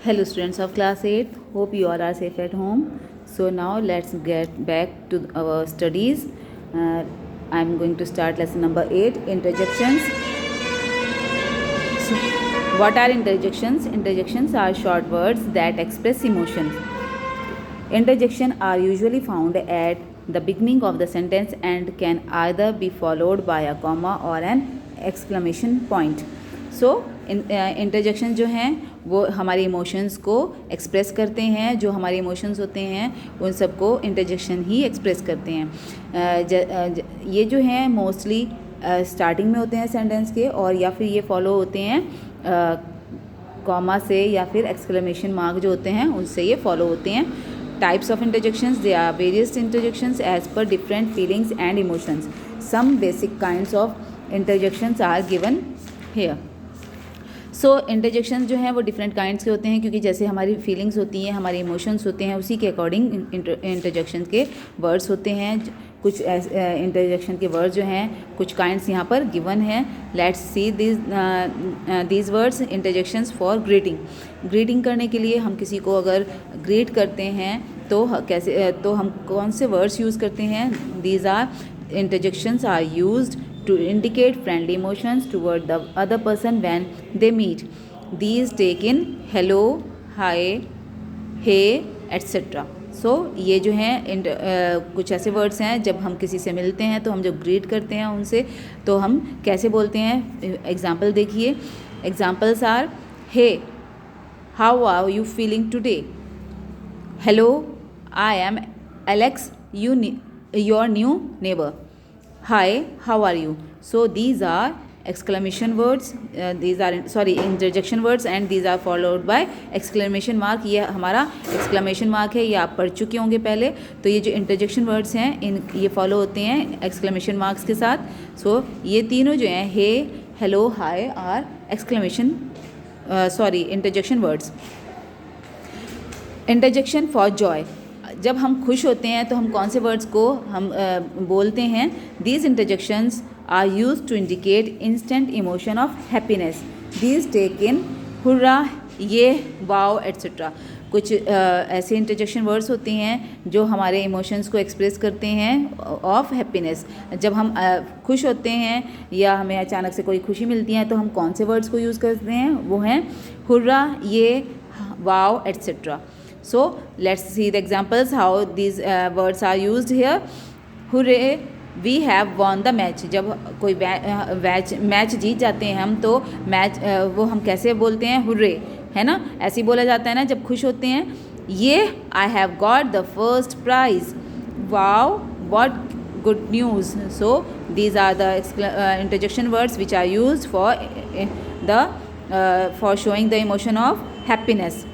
Hello students of class 8, hope you all are safe at home. So now let's get back to our studies. I'm going to start lesson number 8, interjections. So, what are interjections? Interjections are short words that express emotions. Interjections are usually found at the beginning of the sentence and can either be followed by a comma or an exclamation point. So interjection जो हैं वो हमारे emotions को express करते हैं. जो हमारे emotions होते हैं उन सबको इंटरजेक्शन ही एक्सप्रेस करते हैं. ये जो हैं मोस्टली स्टार्टिंग में होते हैं सेंटेंस के, और या फिर ये फॉलो होते हैं कॉमा से या फिर एक्सक्लेमेशन मार्क जो होते हैं उनसे ये फॉलो होते हैं. Types of interjections. There are various interjections as per different feelings and emotions. Some basic kinds of interjections are given here. So interjection जो हैं वो डिफरेंट काइंड्स के होते हैं, क्योंकि जैसे हमारी फीलिंग्स होती हैं, हमारे इमोशंस होते हैं, उसी के अकॉर्डिंग इंटरजेक्शन के वर्ड्स होते हैं. कुछ इंटरजेक्शन के वर्ड्स जो हैं कुछ काइंड्स यहाँ पर गिवन हैं. Let's see these words. Interjections for greeting. Greeting करने के लिए हम किसी को अगर ग्रीट करते हैं तो हम कौन से वर्ड्स यूज़ करते हैं? These are interjections are used to indicate friendly emotions toward the other person when they meet. These take in hello, hi, hey, etc. सो ये जो हैं कुछ ऐसे वर्ड्स हैं जब हम किसी से मिलते हैं तो हम जब ग्रीट करते हैं उनसे तो हम कैसे बोलते हैं. एग्जाम्पल देखिए. Examples are hey, how are you feeling today? Hello, I am Alex, your new neighbor. Hi, how are you? So these are exclamation words. These are interjection words, and these are followed by exclamation mark. ये हमारा exclamation mark है, ये आप पढ़ चुके होंगे पहले. तो ये जो interjection words हैं ये follow होते हैं exclamation marks के साथ. So ये तीनों जो हैं hey, hello, hi are interjection words. Interjection for joy. जब हम खुश होते हैं तो हम कौन से वर्ड्स को हम बोलते हैं? These interjections are use to indicate instant emotion of happiness. These take in hurrah, yay, wow, etcetera. कुछ ऐसे इंटरजेक्शन वर्ड्स होते हैं जो हमारे इमोशंस को एक्सप्रेस करते हैं ऑफ हैप्पीनेस. जब हम खुश होते हैं या हमें अचानक से कोई खुशी मिलती है तो हम कौन से वर्ड्स को यूज़ करते हैं? वो हैं hurrah, yay, wow, etcetera. So let's see the examples how these words are used here. Hooray, we have won the match. जब कोई मैच जीत जाते हैं हम तो मैच वो हम कैसे बोलते हैं? हुर्रे, है ना? ऐसे ही बोला जाता है ना जब खुश होते हैं. ये, I have got the first prize. Wow, what good news. So these are the interjection words which are used for showing the emotion of happiness.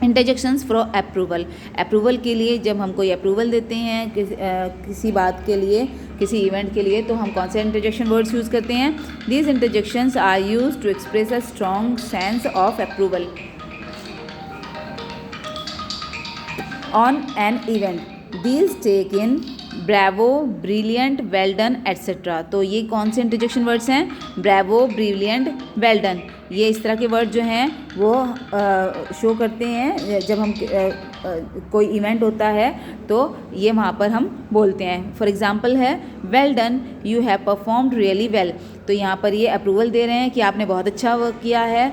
Interjections for approval. Approval के लिए जब हम कोई अप्रूवल देते हैं किसी बात के लिए, किसी इवेंट के लिए, तो हम कौन से इंटरजेक्शन वर्ड्स यूज़ करते हैं? These interjections are use to express a strong sense of approval on an event. These take in bravo, brilliant, well done, etcetera. तो ये कौन से इंटरजेक्शन वर्ड्स हैं? Bravo, brilliant, well done. ये इस तरह के वर्ड जो हैं वो शो करते हैं जब हम कोई इवेंट होता है तो ये वहाँ पर हम बोलते हैं. फॉर एग्ज़ाम्पल है well done, you have performed really well. तो यहाँ पर ये अप्रूवल दे रहे हैं कि आपने बहुत अच्छा वर्क किया है,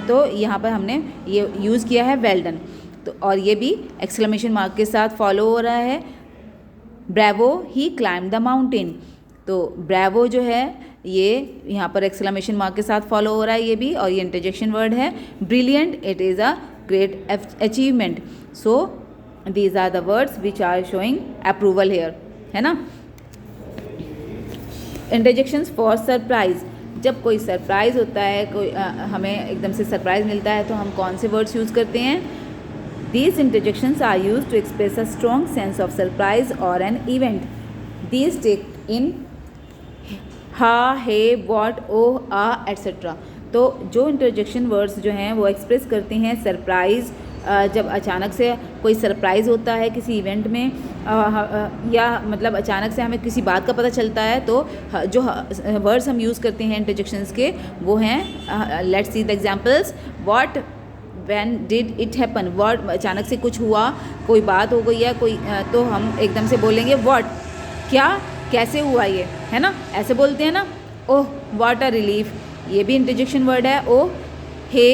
तो यहाँ पर हमने ये यूज़ किया है वेल डन. तो और ये भी एक्सक्लेमेशन मार्क के साथ फॉलो हो रहा है. Bravo, he climb the mountain. तो ब्रेवो जो है ये यहाँ पर एक्सक्लेमेशन मार्क के साथ फॉलो हो रहा है ये भी, और ये इंटरजेक्शन वर्ड है. Brilliant, it is a great achievement. So these are the words which are showing approval here, है ना. Interjections for surprise. जब कोई सरप्राइज होता है, कोई हमें एकदम से सरप्राइज मिलता है तो हम कौन से वर्ड्स यूज़ करते हैं? These interjections are used to express a strong sense of surprise or an event. These take in ha, hey, what, oh, etc. तो जो इंटरजेक्शन वर्ड्स जो हैं वो एक्सप्रेस करते हैं सरप्राइज़. जब अचानक से कोई सरप्राइज़ होता है किसी इवेंट में, या मतलब अचानक से हमें किसी बात का पता चलता है, तो जो वर्ड्स हम यूज़ करते हैं इंटरजेक्शंस के वो हैं. Let's see the examples. What when did it happen, what अचानक से कुछ हुआ, कोई बात हो गई है कोई, तो हम एकदम से बोलेंगे व्हाट, क्या, कैसे हुआ ये, है ना, ऐसे बोलते हैं ना। ओह व्हाट अ रिलीफ, ये भी इंटरजेक्शन वर्ड है। ओह, हे,